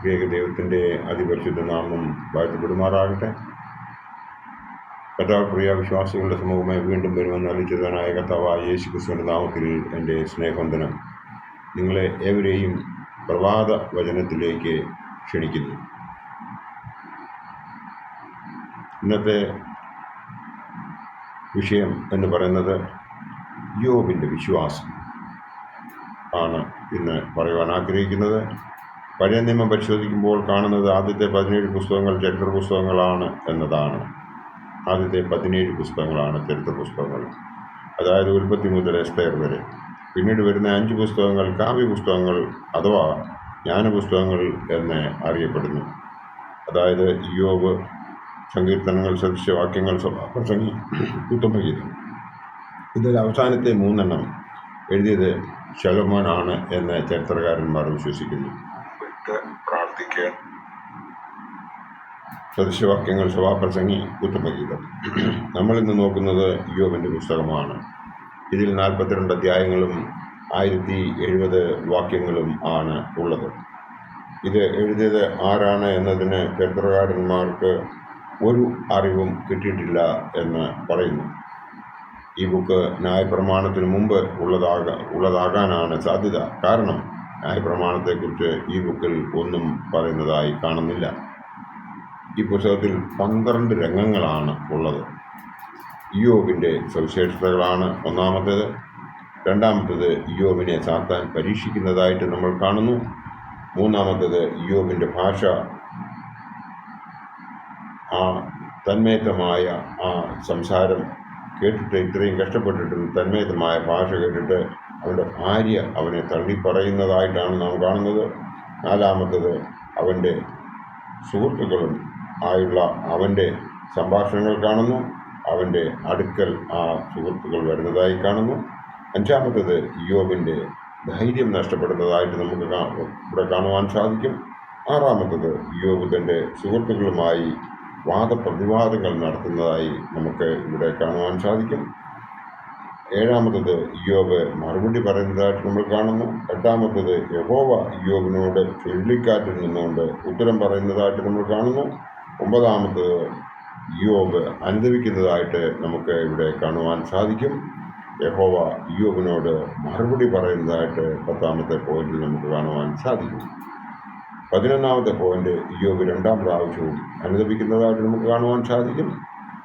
ദൈവത്തിൻ്റെ അതിപരിശുദ്ധ നാമം വാഴ്ത്തപ്പെടുമാറാകട്ടെ. കർത്താവ് പ്രിയ വിശ്വാസികളുടെ സമൂഹമായി വീണ്ടും വരുമെന്ന് അറിയിച്ചതായ കർത്താവായ യേശു ക്രിസ്തുവിൻ്റെ നാമത്തിൽ എൻ്റെ സ്നേഹവന്ദനം നിങ്ങളെ ഏവരെയും പ്രഭാത വചനത്തിലേക്ക് ക്ഷണിക്കുന്നു. ഇന്നത്തെ വിഷയം എന്ന് പറയുന്നത് യോബിൻ്റെ വിശ്വാസം ആണ് ഇന്ന് പറയുവാൻ ആഗ്രഹിക്കുന്നത്. പഴയ നിയമം പരിശോധിക്കുമ്പോൾ കാണുന്നത് ആദ്യത്തെ 17 പുസ്തകങ്ങൾ ചരിത്ര പുസ്തകങ്ങളാണ് എന്നതാണ്. ആദ്യത്തെ 17 പുസ്തകങ്ങളാണ് ചരിത്ര പുസ്തകങ്ങൾ, അതായത് ഉൽപ്പത്തി മുതൽ എസ്തേർ വരെ. പിന്നീട് വരുന്ന 5 പുസ്തകങ്ങൾ കാവ്യ പുസ്തകങ്ങൾ അഥവാ ജ്ഞാനപുസ്തകങ്ങൾ എന്ന് അറിയപ്പെടുന്നു. അതായത് യോബ്, സങ്കീർത്തനങ്ങൾ, സദൃശവാക്യങ്ങൾ, പ്രസംഗി, ഉത്തമഗീതം. ഇതിൽ അവസാനത്തെ 3 എഴുതിയത് ശലോമോനാണ് എന്ന് ചരിത്രകാരന്മാർ വിശ്വസിക്കുന്നു. പ്രാർത്ഥിക്കാൻ, സദൃശവാക്യങ്ങൾ, സഭാപ്രസംഗി, ഉത്തമഗീതം. നമ്മളിന്ന് നോക്കുന്നത് യോബിൻ്റെ പുസ്തകമാണ്. ഇതിൽ 42 അധ്യായങ്ങളും 1070 വാക്യങ്ങളും ആണ് ഉള്ളത്. ഇത് എഴുതിയത് ആരാണ് എന്നതിന് ചരിത്രകാരന്മാർക്ക് ഒരു അറിവും കിട്ടിയിട്ടില്ല എന്ന് പറയുന്നു. ഈ ബുക്ക് ന്യായപ്രമാണത്തിന് മുമ്പ് ഉള്ളതാകാനാണ് സാധ്യത. കാരണം ന്യായപ്രമാണത്തെക്കുറിച്ച് ഈ ബുക്കിൽ ഒന്നും പറയുന്നതായി കാണുന്നില്ല. ഈ പുസ്തകത്തിൽ 12 രംഗങ്ങളാണ് ഉള്ളത്. യോബിൻ്റെ സവിശേഷതകളാണ് ഒന്നാമത്തേത്. രണ്ടാമത്തേത് യോബിനെ സാത്താൻ പരീക്ഷിക്കുന്നതായിട്ട് നമ്മൾ കാണുന്നു. മൂന്നാമത്തേത് യോബിൻ്റെ ഭാഷ, ആ തന്മയത്തമായ ആ സംസാരം കേട്ടിട്ട്, ഇത്രയും കഷ്ടപ്പെട്ടിട്ടും തന്മയത്തമായ ഭാഷ കേട്ടിട്ട് അവൻ്റെ ഭാര്യ അവനെ തള്ളിപ്പറയുന്നതായിട്ടാണ് നാം കാണുന്നത്. നാലാമത്തത് അവൻ്റെ സുഹൃത്തുക്കളും ആയുള്ള അവൻ്റെ സംഭാഷണങ്ങൾ കാണുന്നു. അവൻ്റെ അടുക്കൽ ആ സുഹൃത്തുക്കൾ വരുന്നതായി കാണുന്നു. അഞ്ചാമത്തത് യോബിൻ്റെ ധൈര്യം നഷ്ടപ്പെടുന്നതായിട്ട് നമുക്ക് ഇവിടെ കാണുവാൻ സാധിക്കും. ആറാമത്തത് യോബ് തൻ്റെ സുഹൃത്തുക്കളുമായി വാദപ്രതിവാദങ്ങൾ നടത്തുന്നതായി നമുക്ക് ഇവിടെ കാണുവാൻ സാധിക്കും. ഏഴാമത്തത് യോബ് മറുപടി പറയുന്നതായിട്ട് നമ്മൾ കാണുന്നു. എട്ടാമത്തത് യഹോവ യോബിനോട് ചുഴലിക്കാറ്റിൽ നിന്നുകൊണ്ട് ഉത്തരം പറയുന്നതായിട്ട് നമ്മൾ കാണുന്നു. ഒമ്പതാമത്തത് യോബ് അനുദപിക്കുന്നതായിട്ട് നമുക്ക് ഇവിടെ കാണുവാൻ സാധിക്കും. യഹോവ യോബിനോട് മറുപടി പറയുന്നതായിട്ട് 10ാമത്തെ പോയിന്റിൽ നമുക്ക് കാണുവാൻ സാധിക്കും. 11ാമത്തെ പോയിന്റ് യോബ് 2ാം പ്രാവശ്യവും അനുദപിക്കുന്നതായിട്ട് നമുക്ക് കാണുവാൻ സാധിക്കും.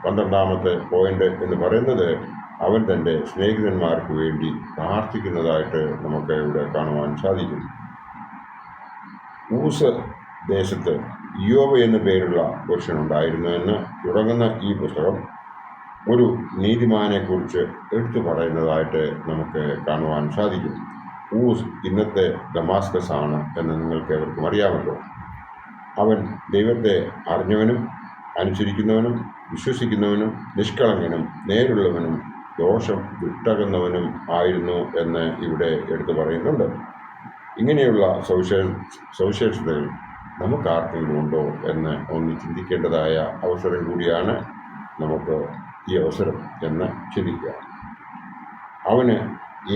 12ാമത്തെ പോയിന്റ് എന്ന് പറയുന്നത് അവൻ തൻ്റെ സ്നേഹിതന്മാർക്ക് വേണ്ടി പ്രാർത്ഥിക്കുന്നതായിട്ട് നമുക്ക് ഇവിടെ കാണുവാൻ സാധിക്കും. ഊസ് ദേശത്ത് യോബ് എന്നു പേരുള്ള പുരുഷനുണ്ടായിരുന്നു എന്ന് തുടങ്ങുന്ന ഈ പുസ്തകം ഒരു നീതിമാനെക്കുറിച്ച് എടുത്തു പറയുന്നതായിട്ട് നമുക്ക് കാണുവാൻ സാധിക്കും. ഊസ് ഇന്നത്തെ ദമാസ്കസ് ആണ് എന്ന് നിങ്ങൾക്ക് എവർക്കും അറിയാമല്ലോ. അവൻ ദൈവത്തെ അറിഞ്ഞവനും അനുസരിക്കുന്നവനും വിശ്വസിക്കുന്നവനും നിഷ്കളങ്കനും നേരുള്ളവനും ദോഷം വിട്ടകുന്നവനും ആയിരുന്നു എന്ന് ഇവിടെ എടുത്തു പറയുന്നുണ്ട്. ഇങ്ങനെയുള്ള സവിശേഷതകൾ നമുക്കാർക്കെങ്കിലും ഉണ്ടോ എന്ന് ഒന്ന് ചിന്തിക്കേണ്ടതായ അവസരം കൂടിയാണ് നമുക്ക് ഈ അവസരം എന്ന് ചിന്തിക്കുക. അവന്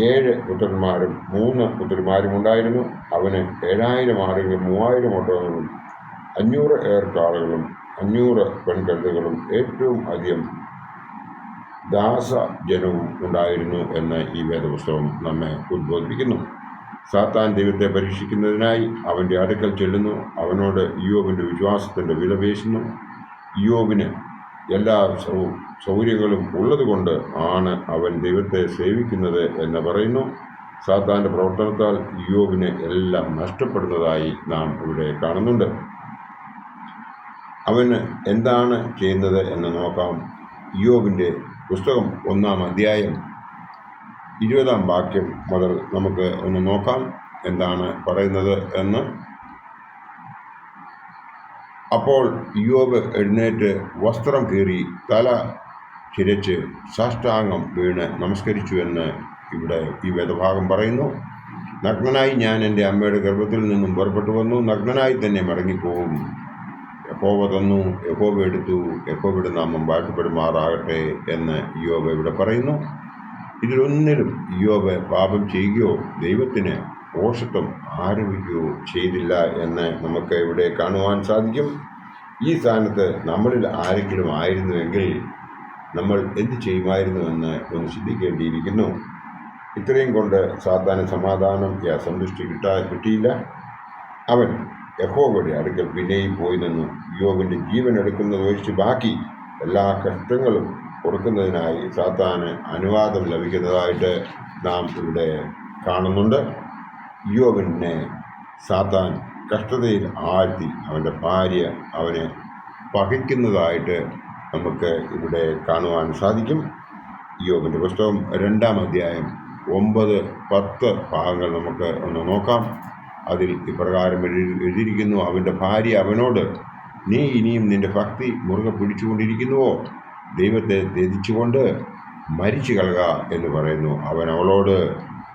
7 പുത്രന്മാരും 3 പുത്രിമാരും ഉണ്ടായിരുന്നു. അവന് 7000 ആടുകളും 3000 ഒട്ടകങ്ങളും 500 ഏർക്കാളുകളും 500 പെൺകഴുതകളും ഏറ്റവും അധികം ദാസജനവും ഉണ്ടായിരുന്നു എന്ന് ഈ വേദപുസ്തകം നമ്മെ ഉദ്ബോധിപ്പിക്കുന്നു. സാത്താൻ ദൈവത്തെ പരീക്ഷിക്കുന്നതിനായി അവൻ്റെ അടുക്കൽ ചെല്ലുന്നു. അവനോട് യോബിൻ്റെ വിശ്വാസത്തിൻ്റെ വില പേശുന്നു. യോബിന് എല്ലാ സൗകര്യങ്ങളും ഉള്ളതുകൊണ്ട് ആണ് അവൻ ദൈവത്തെ സേവിക്കുന്നത് എന്ന് പറയുന്നു. സാത്താൻ്റെ പ്രവർത്തനത്താൽ യോബിന് എല്ലാം നഷ്ടപ്പെടുന്നതായി നാം ഇവിടെ കാണുന്നുണ്ട്. അവന് എന്താണ് ചെയ്യുന്നത് എന്ന് നോക്കാം. യോബിൻ്റെ പുസ്തകം 1-ാം അധ്യായം 20-ാം വാക്യം മുതൽ നമുക്ക് ഒന്ന് നോക്കാം എന്താണ് പറയുന്നത് എന്ന്. അപ്പോൾ യോബ് എഴുന്നേറ്റ് വസ്ത്രം കീറി തല ചിരച്ച് സാഷ്ടാംഗം വീണ് നമസ്കരിച്ചു എന്ന് ഇവിടെ ഈ വേദഭാഗം പറയുന്നു. നഗ്നനായി ഞാൻ എൻ്റെ അമ്മയുടെ ഗർഭത്തിൽ നിന്നും പുറപ്പെട്ടു വന്നു, നഗ്നനായി തന്നെ മടങ്ങിപ്പോവും. യഹോവ തന്നു, യഹോവ എടുത്തു, യഹോവയുടെ നാമം വാഴ്ത്തപ്പെടുമാറാകട്ടെ എന്ന് യോബ് ഇവിടെ പറയുന്നു. ഇതിലൊന്നിലും യോബ് പാപം ചെയ്യുകയോ ദൈവത്തിന് പോഷത്വം ആരോപിക്കുകയോ ചെയ്തില്ല എന്ന് നമുക്ക് ഇവിടെ കാണുവാൻ സാധിക്കും. ഈ സ്ഥാനത്ത് നമ്മളിൽ ആരെങ്കിലും ആയിരുന്നുവെങ്കിൽ നമ്മൾ എന്ത് ചെയ്യുമായിരുന്നുവെന്ന് ഒന്ന് ചിന്തിക്കേണ്ടിയിരിക്കുന്നു. ഇത്രയും കൊണ്ട് സാത്താന് സമാധാനം സന്തുഷ്ടി കിട്ടിയില്ല. അവൻ യഹോവയുടെ അടുക്കൽ പിന്നെയും പോയി നിന്നു. യോബിൻ്റെ ജീവൻ എടുക്കുന്നത് ഒഴിച്ച് ബാക്കി എല്ലാ കഷ്ടങ്ങളും കൊടുക്കുന്നതിനായി സാത്താന് അനുവാദം ലഭിക്കുന്നതായിട്ട് നാം ഇവിടെ കാണുന്നുണ്ട്. യോബിനെ സാത്താൻ കഷ്ടതയിൽ ആഴ്ത്തി അവൻ്റെ ഭാര്യ അവനെ പകയ്ക്കുന്നതായിട്ട് നമുക്ക് ഇവിടെ കാണുവാൻ സാധിക്കും. യോബിൻ്റെ പുസ്തകം 2-ാം അധ്യായം 9-10 ഭാഗങ്ങൾ നമുക്ക് ഒന്ന് നോക്കാം. അതിൽ ഇപ്രകാരം എഴുതിയിരിക്കുന്നു: അവൻ്റെ ഭാര്യ അവനോട്, നീ ഇനിയും നിന്റെ ഭക്തി മുറുകെ പിടിച്ചുകൊണ്ടിരിക്കുന്നുവോ? ദൈവത്തെ ത്യജിച്ചുകൊണ്ട് മരിച്ചു കളക എന്ന് പറയുന്നു. അവൻ അവളോട്,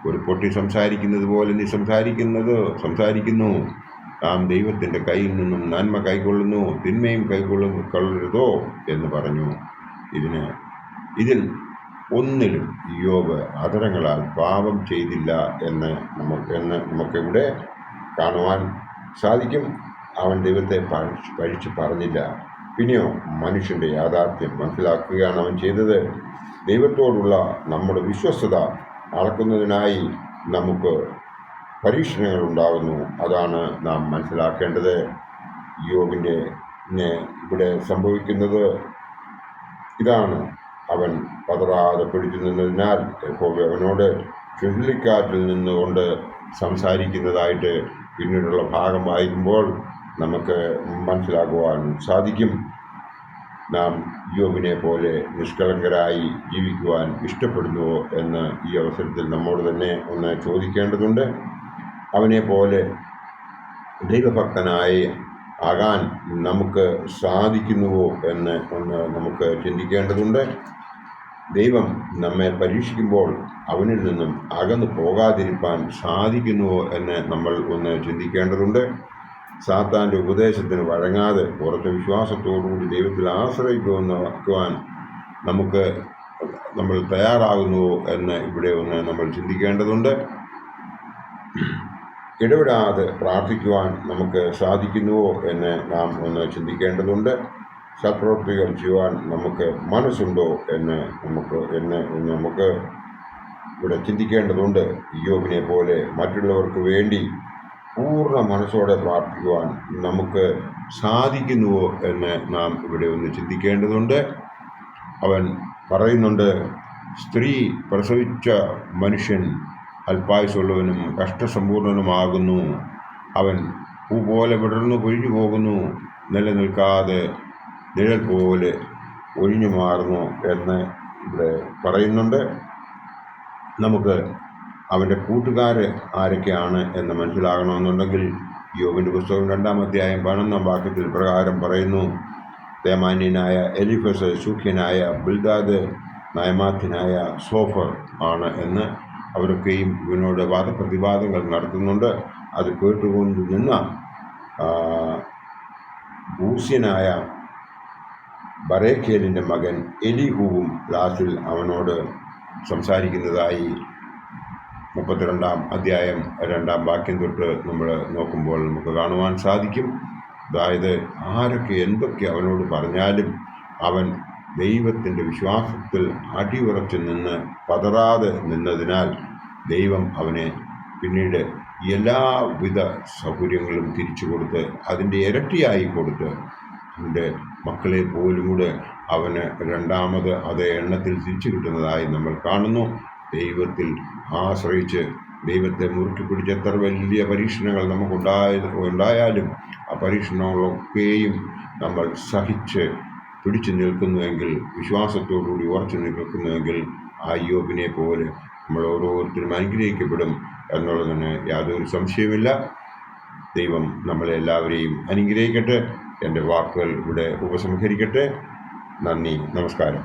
ഒരു പൊട്ടി സംസാരിക്കുന്നത് പോലെ നീ സംസാരിക്കുന്നു. നാം ദൈവത്തിൻ്റെ കയ്യിൽ നിന്നും നന്മ കൈക്കൊള്ളുന്നു, തിന്മയും കൈക്കൊള്ളരുതോ എന്ന് പറഞ്ഞു. ഇതിൽ ഒന്നിലും യോബ് അധരങ്ങളാൽ പാപം ചെയ്തില്ല എന്ന് നമുക്കിവിടെ കാണുവാൻ സാധിക്കും. അവൻ ദൈവത്തെ പഴിച്ച് പറഞ്ഞില്ല. പിന്നെയോ മനുഷ്യൻ്റെ യാഥാർത്ഥ്യം മനസ്സിലാക്കുകയാണ് അവൻ ചെയ്തത്. ദൈവത്തോടുള്ള നമ്മുടെ വിശ്വസ്തത അളക്കുന്നതിനായി നമുക്ക് പരീക്ഷണങ്ങൾ ഉണ്ടാകുന്നു. അതാണ് നാം മനസ്സിലാക്കേണ്ടത്. യോബിൻ്റെ ഇവിടെ സംഭവിക്കുന്നത് ഇതാണ്. അവൻ പതറാതെ പിടിച്ചു നിന്നതിനാൽ യഹോവ അവനോട് ചുഴലിക്കാറ്റിൽ നിന്നുകൊണ്ട് സംസാരിക്കുന്നതായിട്ട് പിന്നീടുള്ള ഭാഗം വായിക്കുമ്പോൾ നമുക്ക് മനസ്സിലാക്കുവാൻ സാധിക്കും. നാം യോബിനെ പോലെ നിഷ്കളങ്കരായി ജീവിക്കുവാൻ ഇഷ്ടപ്പെടുന്നുവോ എന്ന് ഈ അവസരത്തിൽ നമ്മോട് തന്നെ ഒന്ന് ചോദിക്കേണ്ടതുണ്ട്. അവനെ പോലെ ദൈവഭക്തനായി ആകാൻ നമുക്ക് സാധിക്കുന്നുവോ എന്ന് ഒന്ന് നമുക്ക് ചിന്തിക്കേണ്ടതുണ്ട്. ദൈവം നമ്മെ പരീക്ഷിക്കുമ്പോൾ അവനിൽ നിന്നും അകന്നു പോകാതിരിക്കാൻ സാധിക്കുന്നുവോ എന്ന് നമ്മൾ ഒന്ന് ചിന്തിക്കേണ്ടതുണ്ട്. സാത്താൻ്റെ ഉപദേശത്തിന് വഴങ്ങാതെ പുറത്തെ വിശ്വാസത്തോടുകൂടി ദൈവത്തിൽ ആശ്രയിക്കുവാൻ നമ്മൾ തയ്യാറാകുന്നുവോ എന്ന് ഇവിടെ ഒന്ന് നമ്മൾ ചിന്തിക്കേണ്ടതുണ്ട്. ഇടപെടാതെ പ്രാർത്ഥിക്കുവാൻ നമുക്ക് സാധിക്കുന്നുവോ എന്ന് നാം ഒന്ന് ചിന്തിക്കേണ്ടതുണ്ട്. സത്പ്രവൃത്തികൾ ചെയ്യുവാൻ നമുക്ക് മനസ്സുണ്ടോ എന്ന് നമുക്ക് ഇവിടെ ചിന്തിക്കേണ്ടതുണ്ട്. യോബിനെ പോലെ മറ്റുള്ളവർക്ക് വേണ്ടി പൂർണ്ണ മനസ്സോടെ പ്രാർത്ഥിക്കുവാൻ നമുക്ക് സാധിക്കുന്നുവോ എന്ന് നാം ഇവിടെ ഒന്ന് ചിന്തിക്കേണ്ടതുണ്ട്. അവൻ പറയുന്നുണ്ട്, സ്ത്രീ പ്രസവിച്ച മനുഷ്യൻ അല്പായുസുള്ളവനും കഷ്ടസമ്പൂർണനുമാകുന്നു. അവൻ പൂ പോലെ വിടർന്നു പൊഴിഞ്ഞു പോകുന്നു, നിലനിൽക്കാതെ നിഴൽ പോലെ ഒഴിഞ്ഞു മാറുന്നു എന്ന് ഇവിടെ പറയുന്നുണ്ട്. നമുക്ക് അവൻ്റെ കൂട്ടുകാർ ആരൊക്കെയാണ് എന്ന് മനസ്സിലാകണമെന്നുണ്ടെങ്കിൽ യോബിൻ്റെ പുസ്തകം 2-ാം അധ്യായം 11-ാം വാക്യത്തിൽ പ്രകാരം പറയുന്നു: തേമാന്യനായ എലിഫസ്, ശൂഖ്യനായ ബിൽദാദ്, നയമാത്യനായ സോഫർ ആണ് എന്ന്. അവരൊക്കെയും ഇവനോട് വാദപ്രതിവാദങ്ങൾ നടത്തുന്നുണ്ട്. അത് കേട്ടുകൊണ്ട് നിന്ന ബൂസ്യനായ ബറേഖേലിൻ്റെ മകൻ എലിഹൂവും ലാസ്റ്റിൽ അവനോട് സംസാരിക്കുന്നതായി 32-ാം അധ്യായം 2-ാം വാക്യം തൊട്ട് നമ്മൾ നോക്കുമ്പോൾ നമുക്ക് കാണുവാൻ സാധിക്കും. അതായത് ആരൊക്കെ എന്തൊക്കെ അവനോട് പറഞ്ഞാലും അവൻ ദൈവത്തിൻ്റെ വിശ്വാസത്തിൽ അടിയുറച്ച് നിന്ന് പതറാതെ നിന്നതിനാൽ ദൈവം അവനെ പിന്നീട് എല്ലാവിധ സൗകര്യങ്ങളും തിരിച്ചു കൊടുത്ത് അതിൻ്റെ ഇരട്ടിയായി കൊടുത്ത് അവൻ്റെ മക്കളെ പോലും കൂടെ അവന് രണ്ടാമത് അതേ എണ്ണത്തിൽ തിരിച്ചു കിട്ടുന്നതായി നമ്മൾ കാണുന്നു. ദൈവത്തിൽ ആശ്രയിച്ച് ദൈവത്തെ മുറുക്കി പിടിച്ച് എത്ര വലിയ പരീക്ഷണങ്ങൾ നമുക്കുണ്ടായാലും ആ പരീക്ഷണങ്ങളൊക്കെയും നമ്മൾ സഹിച്ച് പിടിച്ചു നിൽക്കുന്നുവെങ്കിൽ, വിശ്വാസത്തോടുകൂടി ഉറച്ചു നിൽക്കുന്നുവെങ്കിൽ ആ യോബിനെ പോലെ നമ്മൾ ഓരോരുത്തരും അനുഗ്രഹിക്കപ്പെടും എന്നുള്ളതിന് യാതൊരു സംശയമില്ല. ദൈവം നമ്മളെ എല്ലാവരെയും അനുഗ്രഹിക്കട്ടെ. എൻ്റെ വാക്കുകൾ ഇവിടെ ഉപസംഹരിക്കട്ടെ. നന്ദി, നമസ്കാരം.